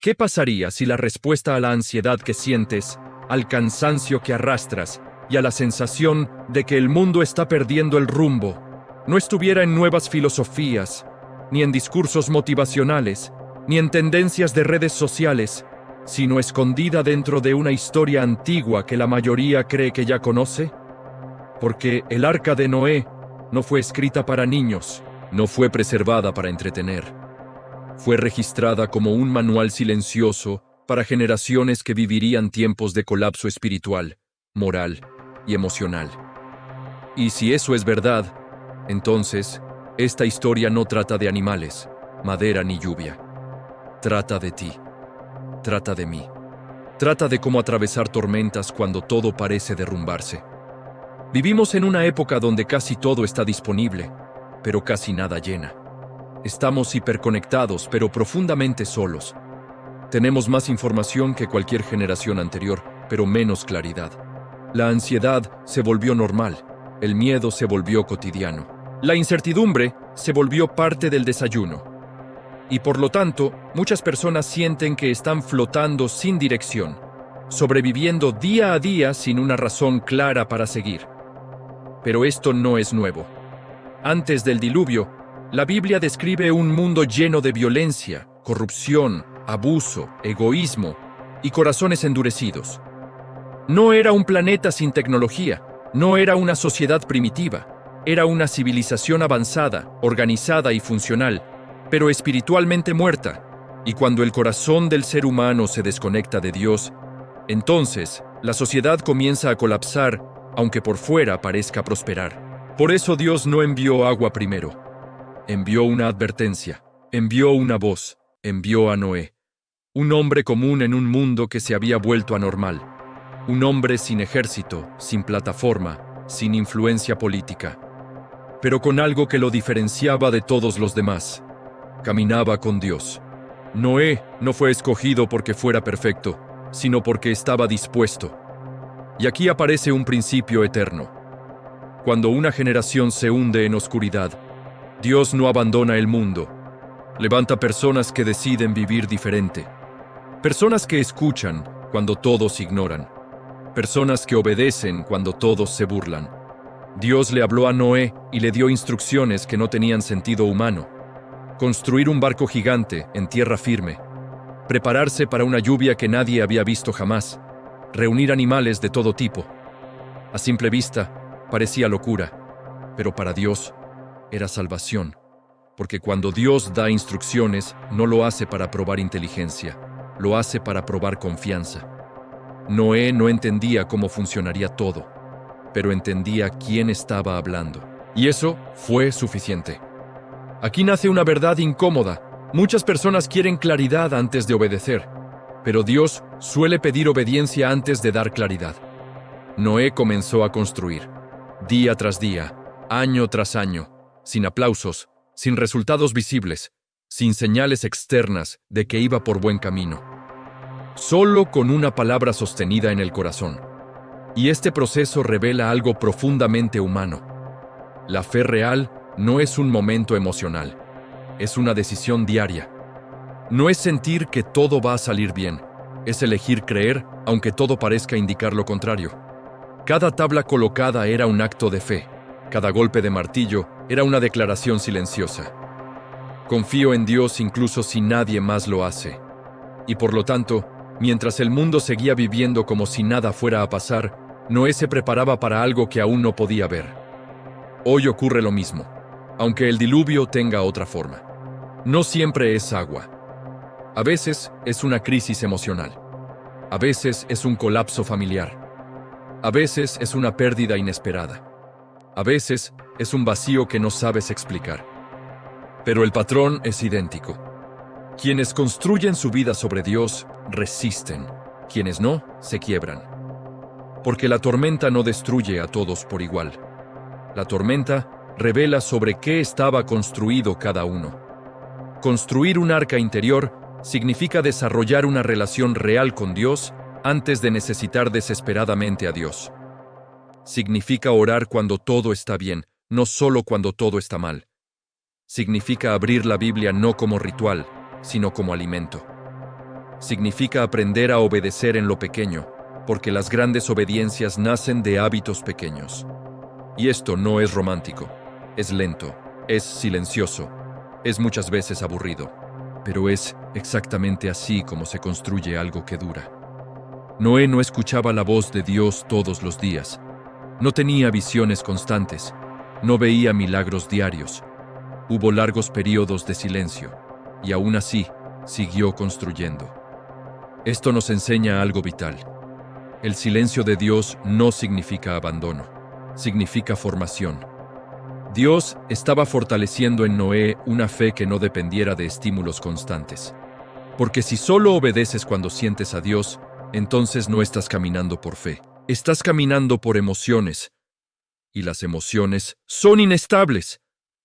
¿Qué pasaría si la respuesta a la ansiedad que sientes, al cansancio que arrastras y a la sensación de que el mundo está perdiendo el rumbo no estuviera en nuevas filosofías, ni en discursos motivacionales, ni en tendencias de redes sociales, sino escondida dentro de una historia antigua que la mayoría cree que ya conoce? Porque el Arca de Noé no fue escrita para niños, no fue preservada para entretener. Fue registrada como un manual silencioso para generaciones que vivirían tiempos de colapso espiritual, moral y emocional. Y si eso es verdad, entonces, esta historia no trata de animales, madera ni lluvia. Trata de ti. Trata de mí. Trata de cómo atravesar tormentas cuando todo parece derrumbarse. Vivimos en una época donde casi todo está disponible, pero casi nada llena. Estamos hiperconectados, pero profundamente solos. Tenemos más información que cualquier generación anterior, pero menos claridad. La ansiedad se volvió normal, el miedo se volvió cotidiano. La incertidumbre se volvió parte del desayuno. Y por lo tanto, muchas personas sienten que están flotando sin dirección, sobreviviendo día a día sin una razón clara para seguir. Pero esto no es nuevo. Antes del diluvio, la Biblia describe un mundo lleno de violencia, corrupción, abuso, egoísmo y corazones endurecidos. No era un planeta sin tecnología, no era una sociedad primitiva, era una civilización avanzada, organizada y funcional, pero espiritualmente muerta. Y cuando el corazón del ser humano se desconecta de Dios, entonces la sociedad comienza a colapsar, aunque por fuera parezca prosperar. Por eso Dios no envió agua primero. Envió una advertencia, envió una voz, envió a Noé, un hombre común en un mundo que se había vuelto anormal, un hombre sin ejército, sin plataforma, sin influencia política, pero con algo que lo diferenciaba de todos los demás. Caminaba con Dios. Noé no fue escogido porque fuera perfecto, sino porque estaba dispuesto. Y aquí aparece un principio eterno. Cuando una generación se hunde en oscuridad, Dios no abandona el mundo. Levanta personas que deciden vivir diferente. Personas que escuchan cuando todos ignoran. Personas que obedecen cuando todos se burlan. Dios le habló a Noé y le dio instrucciones que no tenían sentido humano. Construir un barco gigante en tierra firme. Prepararse para una lluvia que nadie había visto jamás. Reunir animales de todo tipo. A simple vista, parecía locura, pero para Dios era salvación, porque cuando Dios da instrucciones, no lo hace para probar inteligencia, lo hace para probar confianza. Noé no entendía cómo funcionaría todo, pero entendía quién estaba hablando, y eso fue suficiente. Aquí nace una verdad incómoda. Muchas personas quieren claridad antes de obedecer, pero Dios suele pedir obediencia antes de dar claridad. Noé comenzó a construir, día tras día, año tras año, sin aplausos, sin resultados visibles, sin señales externas de que iba por buen camino. Solo con una palabra sostenida en el corazón. Y este proceso revela algo profundamente humano. La fe real no es un momento emocional, es una decisión diaria. No es sentir que todo va a salir bien, es elegir creer aunque todo parezca indicar lo contrario. Cada tabla colocada era un acto de fe. Cada golpe de martillo era una declaración silenciosa. Confío en Dios incluso si nadie más lo hace. Y por lo tanto, mientras el mundo seguía viviendo como si nada fuera a pasar, Noé se preparaba para algo que aún no podía ver. Hoy ocurre lo mismo, aunque el diluvio tenga otra forma. No siempre es agua. A veces es una crisis emocional. A veces es un colapso familiar. A veces es una pérdida inesperada. A veces es un vacío que no sabes explicar. Pero el patrón es idéntico. Quienes construyen su vida sobre Dios resisten. Quienes no, se quiebran. Porque la tormenta no destruye a todos por igual. La tormenta revela sobre qué estaba construido cada uno. Construir un arca interior significa desarrollar una relación real con Dios antes de necesitar desesperadamente a Dios. Significa orar cuando todo está bien, no solo cuando todo está mal. Significa abrir la Biblia no como ritual, sino como alimento. significa aprender a obedecer en lo pequeño, porque las grandes obediencias nacen de hábitos pequeños. Y esto no es romántico, es lento, es silencioso, es muchas veces aburrido, pero es exactamente así como se construye algo que dura. Noé no escuchaba la voz de Dios todos los días, no tenía visiones constantes, no veía milagros diarios. Hubo largos periodos de silencio, y aún así siguió construyendo. Esto nos enseña algo vital. El silencio de Dios no significa abandono, significa formación. Dios estaba fortaleciendo en Noé una fe que no dependiera de estímulos constantes. Porque si solo obedeces cuando sientes a Dios, entonces no estás caminando por fe, estás caminando por emociones. Y las emociones son inestables.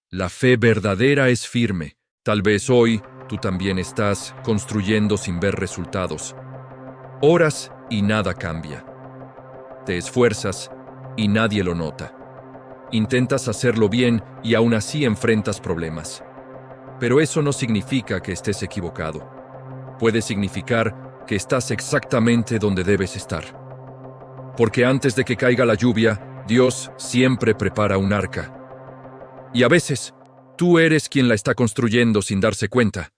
La fe verdadera es firme. Tal vez hoy tú también estás construyendo sin ver resultados. Oras y nada cambia. Te esfuerzas y nadie lo nota. Intentas hacerlo bien y aún así enfrentas problemas. Pero eso no significa que estés equivocado. Puede significar que estás exactamente donde debes estar. Porque antes de que caiga la lluvia, Dios siempre prepara un arca. Y a veces, tú eres quien la está construyendo sin darse cuenta.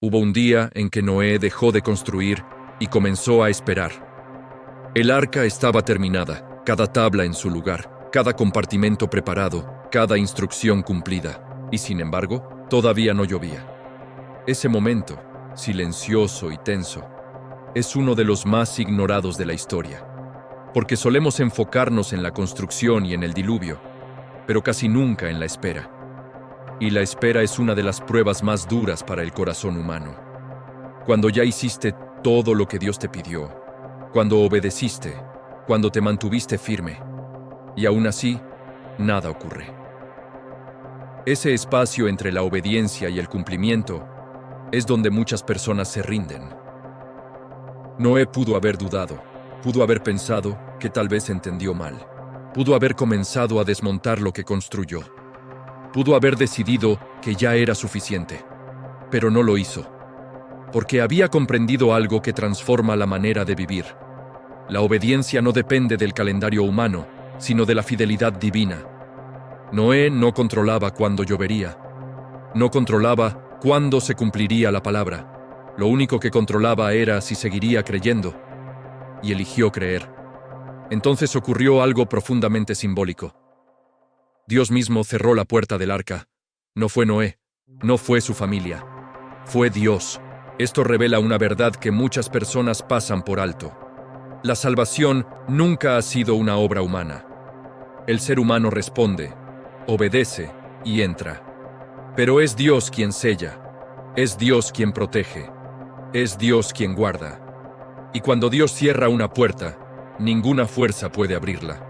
Hubo un día en que Noé dejó de construir y comenzó a esperar. El arca estaba terminada, cada tabla en su lugar, cada compartimento preparado, cada instrucción cumplida. Y sin embargo, todavía no llovía. Ese momento, silencioso y tenso, es uno de los más ignorados de la historia. Porque solemos enfocarnos en la construcción y en el diluvio, pero casi nunca en la espera. Y la espera es una de las pruebas más duras para el corazón humano. Cuando ya hiciste todo lo que Dios te pidió, cuando obedeciste, cuando te mantuviste firme, y aún así, nada ocurre. Ese espacio entre la obediencia y el cumplimiento es donde muchas personas se rinden. Noé pudo haber dudado, pudo haber pensado que tal vez entendió mal, pudo haber comenzado a desmontar lo que construyó, pudo haber decidido que ya era suficiente, pero no lo hizo, porque había comprendido algo que transforma la manera de vivir. La obediencia no depende del calendario humano, sino de la fidelidad divina. Noé no controlaba cuándo llovería, no controlaba cuándo se cumpliría la palabra. Lo único que controlaba era si seguiría creyendo, y eligió creer. Entonces ocurrió algo profundamente simbólico. Dios mismo cerró la puerta del arca. No fue Noé, no fue su familia, fue Dios. Esto revela una verdad que muchas personas pasan por alto. La salvación nunca ha sido una obra humana. El ser humano responde, obedece y entra. Pero es Dios quien sella, es Dios quien protege, es Dios quien guarda. Y cuando Dios cierra una puerta, ninguna fuerza puede abrirla.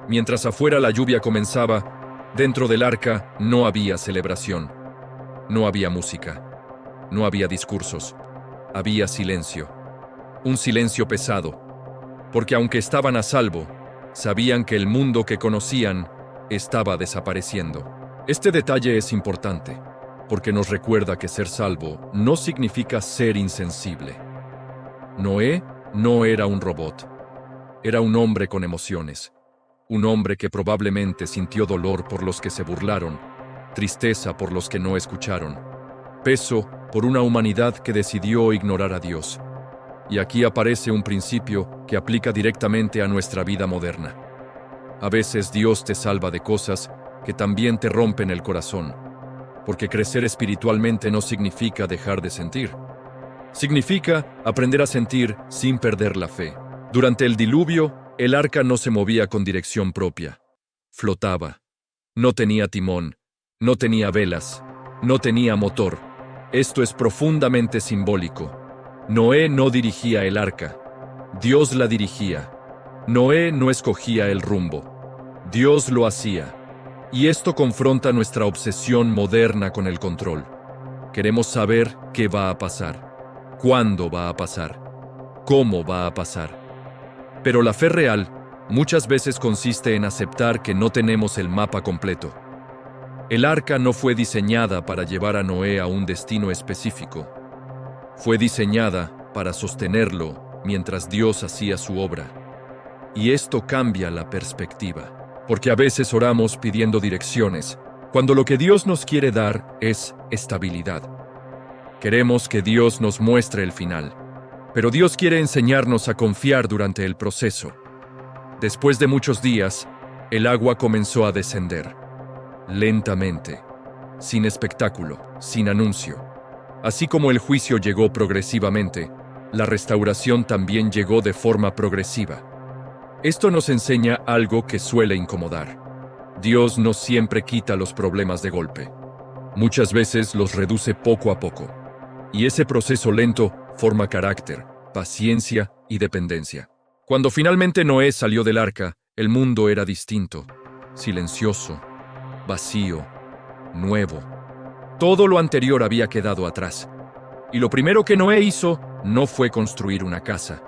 Mientras afuera la lluvia comenzaba, dentro del arca no había celebración, no había música, no había discursos, había silencio. Un silencio pesado, porque aunque estaban a salvo, sabían que el mundo que conocían estaba desapareciendo. Este detalle es importante, porque nos recuerda que ser salvo no significa ser insensible. Noé no era un robot, era un hombre con emociones, un hombre que probablemente sintió dolor por los que se burlaron, tristeza por los que no escucharon, peso por una humanidad que decidió ignorar a Dios. Y aquí aparece un principio que aplica directamente a nuestra vida moderna. A veces Dios te salva de cosas que también te rompen el corazón, porque crecer espiritualmente no significa dejar de sentir. Significa aprender a sentir sin perder la fe. Durante el diluvio, el arca no se movía con dirección propia. Flotaba. No tenía timón, no tenía velas, no tenía motor. Esto es profundamente simbólico. Noé no dirigía el arca, Dios la dirigía. Noé no escogía el rumbo, Dios lo hacía. Y esto confronta nuestra obsesión moderna con el control. Queremos saber qué va a pasar, cuándo va a pasar, cómo va a pasar. Pero la fe real muchas veces consiste en aceptar que no tenemos el mapa completo. El arca no fue diseñada para llevar a Noé a un destino específico. Fue diseñada para sostenerlo mientras Dios hacía su obra. Y esto cambia la perspectiva, porque a veces oramos pidiendo direcciones, cuando lo que Dios nos quiere dar es estabilidad. Queremos que Dios nos muestre el final, pero Dios quiere enseñarnos a confiar durante el proceso. Después de muchos días, el agua comenzó a descender, lentamente, sin espectáculo, sin anuncio. Así como el juicio llegó progresivamente, la restauración también llegó de forma progresiva. Esto nos enseña algo que suele incomodar. Dios no siempre quita los problemas de golpe. Muchas veces los reduce poco a poco. Y ese proceso lento forma carácter, paciencia y dependencia. Cuando finalmente Noé salió del arca, el mundo era distinto, silencioso, vacío, nuevo. Todo lo anterior había quedado atrás. Y lo primero que Noé hizo no fue construir una casa,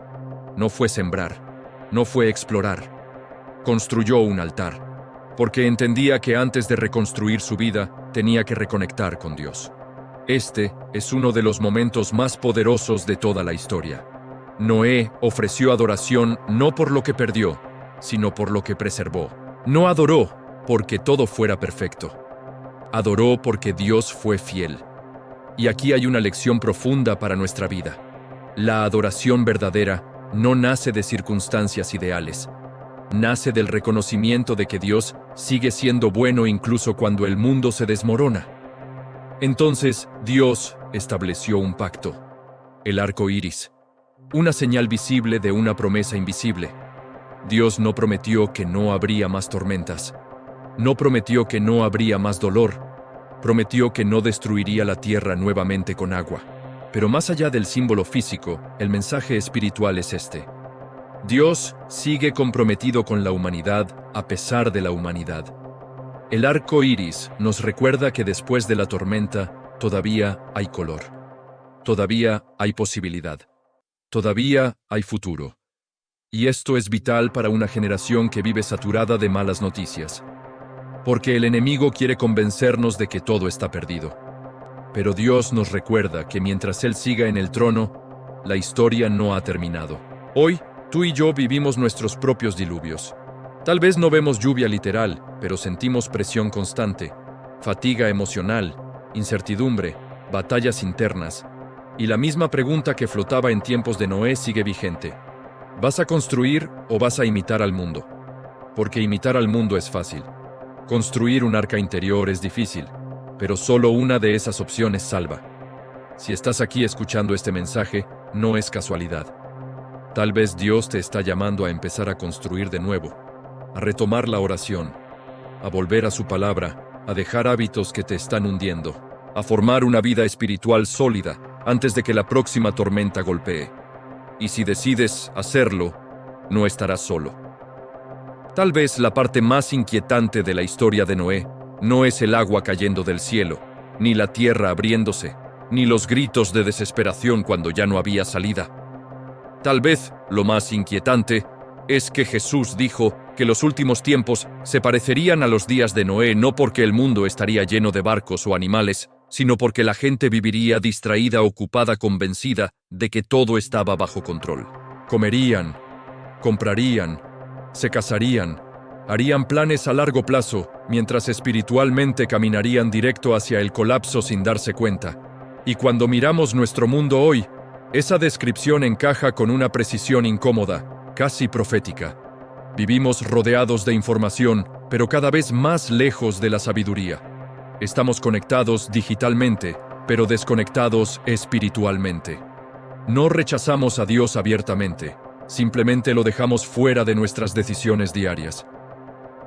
no fue sembrar, no fue explorar. Construyó un altar, porque entendía que antes de reconstruir su vida, tenía que reconectar con Dios. Este es uno de los momentos más poderosos de toda la historia. Noé ofreció adoración no por lo que perdió, sino por lo que preservó. No adoró porque todo fuera perfecto. Adoró porque Dios fue fiel. Y aquí hay una lección profunda para nuestra vida. La adoración verdadera no nace de circunstancias ideales. Nace del reconocimiento de que Dios sigue siendo bueno incluso cuando el mundo se desmorona. Entonces, Dios estableció un pacto, el arco iris, una señal visible de una promesa invisible. Dios no prometió que no habría más tormentas, no prometió que no habría más dolor, prometió que no destruiría la tierra nuevamente con agua. Pero más allá del símbolo físico, el mensaje espiritual es este. Dios sigue comprometido con la humanidad a pesar de la humanidad. El arco iris nos recuerda que después de la tormenta todavía hay color. Todavía hay posibilidad. Todavía hay futuro. Y esto es vital para una generación que vive saturada de malas noticias. Porque el enemigo quiere convencernos de que todo está perdido. Pero Dios nos recuerda que mientras Él siga en el trono, la historia no ha terminado. Hoy, tú y yo vivimos nuestros propios diluvios. Tal vez no vemos lluvia literal, pero sentimos presión constante, fatiga emocional, incertidumbre, batallas internas. Y la misma pregunta que flotaba en tiempos de Noé sigue vigente. ¿Vas a construir o vas a imitar al mundo? Porque imitar al mundo es fácil. Construir un arca interior es difícil, pero solo una de esas opciones salva. Si estás aquí escuchando este mensaje, no es casualidad. Tal vez Dios te está llamando a empezar a construir de nuevo, a retomar la oración, a volver a su palabra, a dejar hábitos que te están hundiendo, a formar una vida espiritual sólida antes de que la próxima tormenta golpee. Y si decides hacerlo, no estarás solo. Tal vez la parte más inquietante de la historia de Noé no es el agua cayendo del cielo, ni la tierra abriéndose, ni los gritos de desesperación cuando ya no había salida. Tal vez lo más inquietante es que Jesús dijo que los últimos tiempos se parecerían a los días de Noé no porque el mundo estaría lleno de barcos o animales, sino porque la gente viviría distraída, ocupada, convencida de que todo estaba bajo control. Comerían, comprarían, se casarían, harían planes a largo plazo, mientras espiritualmente caminarían directo hacia el colapso sin darse cuenta. Y cuando miramos nuestro mundo hoy, esa descripción encaja con una precisión incómoda, casi profética. Vivimos rodeados de información, pero cada vez más lejos de la sabiduría. Estamos conectados digitalmente, pero desconectados espiritualmente. No rechazamos a Dios abiertamente, simplemente lo dejamos fuera de nuestras decisiones diarias.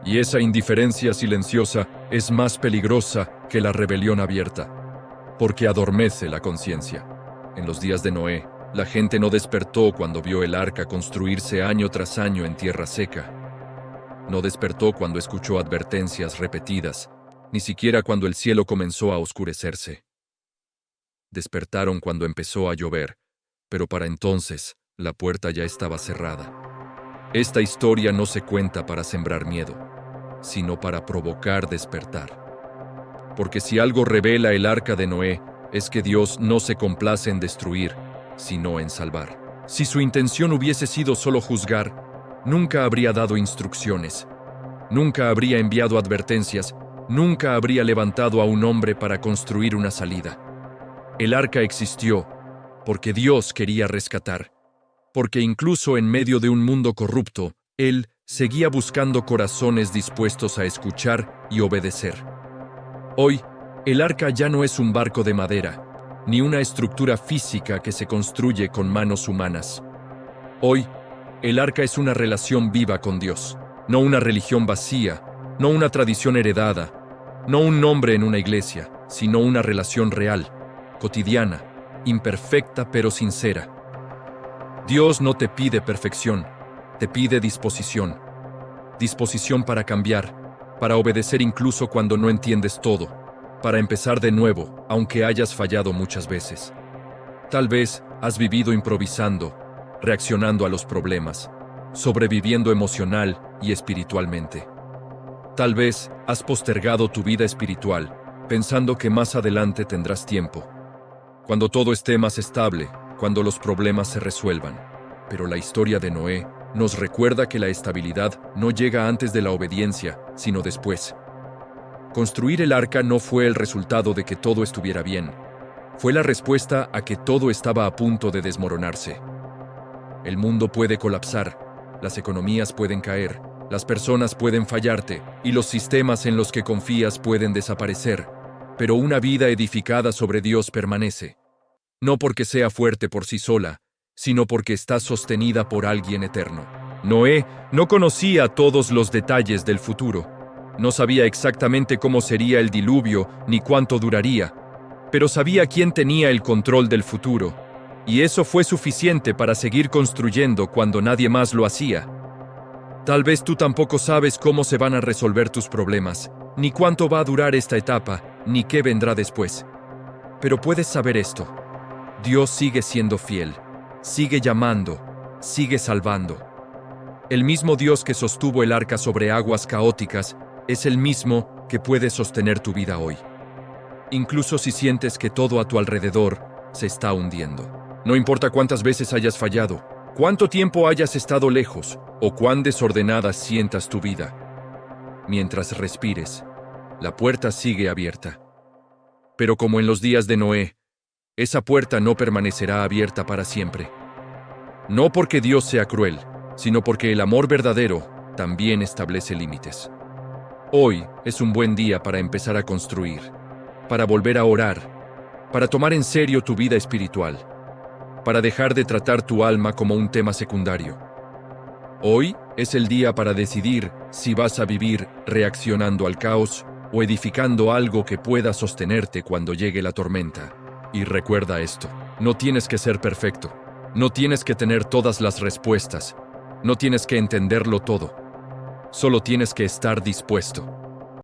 Y esa indiferencia silenciosa es más peligrosa que la rebelión abierta, porque adormece la conciencia. En los días de Noé, la gente no despertó cuando vio el arca construirse año tras año en tierra seca. No despertó cuando escuchó advertencias repetidas, ni siquiera cuando el cielo comenzó a oscurecerse. Despertaron cuando empezó a llover, pero para entonces la puerta ya estaba cerrada. Esta historia no se cuenta para sembrar miedo, sino para provocar despertar. Porque si algo revela el arca de Noé, es que Dios no se complace en destruir, sino en salvar. Si su intención hubiese sido solo juzgar, nunca habría dado instrucciones, nunca habría enviado advertencias, nunca habría levantado a un hombre para construir una salida. El arca existió porque Dios quería rescatar, porque incluso en medio de un mundo corrupto, Él seguía buscando corazones dispuestos a escuchar y obedecer. Hoy, el arca ya no es un barco de madera, ni una estructura física que se construye con manos humanas. Hoy, el arca es una relación viva con Dios, no una religión vacía, no una tradición heredada, no un nombre en una iglesia, sino una relación real, cotidiana, imperfecta pero sincera. Dios no te pide perfección, te pide disposición. Disposición para cambiar, para obedecer incluso cuando no entiendes todo, para empezar de nuevo, aunque hayas fallado muchas veces. Tal vez has vivido improvisando, reaccionando a los problemas, sobreviviendo emocional y espiritualmente. Tal vez has postergado tu vida espiritual, pensando que más adelante tendrás tiempo, cuando todo esté más estable, cuando los problemas se resuelvan. Pero la historia de Noé nos recuerda que la estabilidad no llega antes de la obediencia, sino después. Construir el arca no fue el resultado de que todo estuviera bien. Fue la respuesta a que todo estaba a punto de desmoronarse. El mundo puede colapsar, las economías pueden caer, las personas pueden fallarte y los sistemas en los que confías pueden desaparecer, pero una vida edificada sobre Dios permanece. No porque sea fuerte por sí sola, sino porque está sostenida por alguien eterno. Noé no conocía todos los detalles del futuro. No sabía exactamente cómo sería el diluvio ni cuánto duraría, pero sabía quién tenía el control del futuro, y eso fue suficiente para seguir construyendo cuando nadie más lo hacía. Tal vez tú tampoco sabes cómo se van a resolver tus problemas, ni cuánto va a durar esta etapa, ni qué vendrá después. Pero puedes saber esto: Dios sigue siendo fiel, sigue llamando, sigue salvando. El mismo Dios que sostuvo el arca sobre aguas caóticas es el mismo que puede sostener tu vida hoy. Incluso si sientes que todo a tu alrededor se está hundiendo. No importa cuántas veces hayas fallado, cuánto tiempo hayas estado lejos o cuán desordenada sientas tu vida. Mientras respires, la puerta sigue abierta. Pero como en los días de Noé, esa puerta no permanecerá abierta para siempre. No porque Dios sea cruel, sino porque el amor verdadero también establece límites. Hoy es un buen día para empezar a construir, para volver a orar, para tomar en serio tu vida espiritual, para dejar de tratar tu alma como un tema secundario. Hoy es el día para decidir si vas a vivir reaccionando al caos o edificando algo que pueda sostenerte cuando llegue la tormenta. Y recuerda esto: no tienes que ser perfecto, no tienes que tener todas las respuestas, no tienes que entenderlo todo. Solo tienes que estar dispuesto.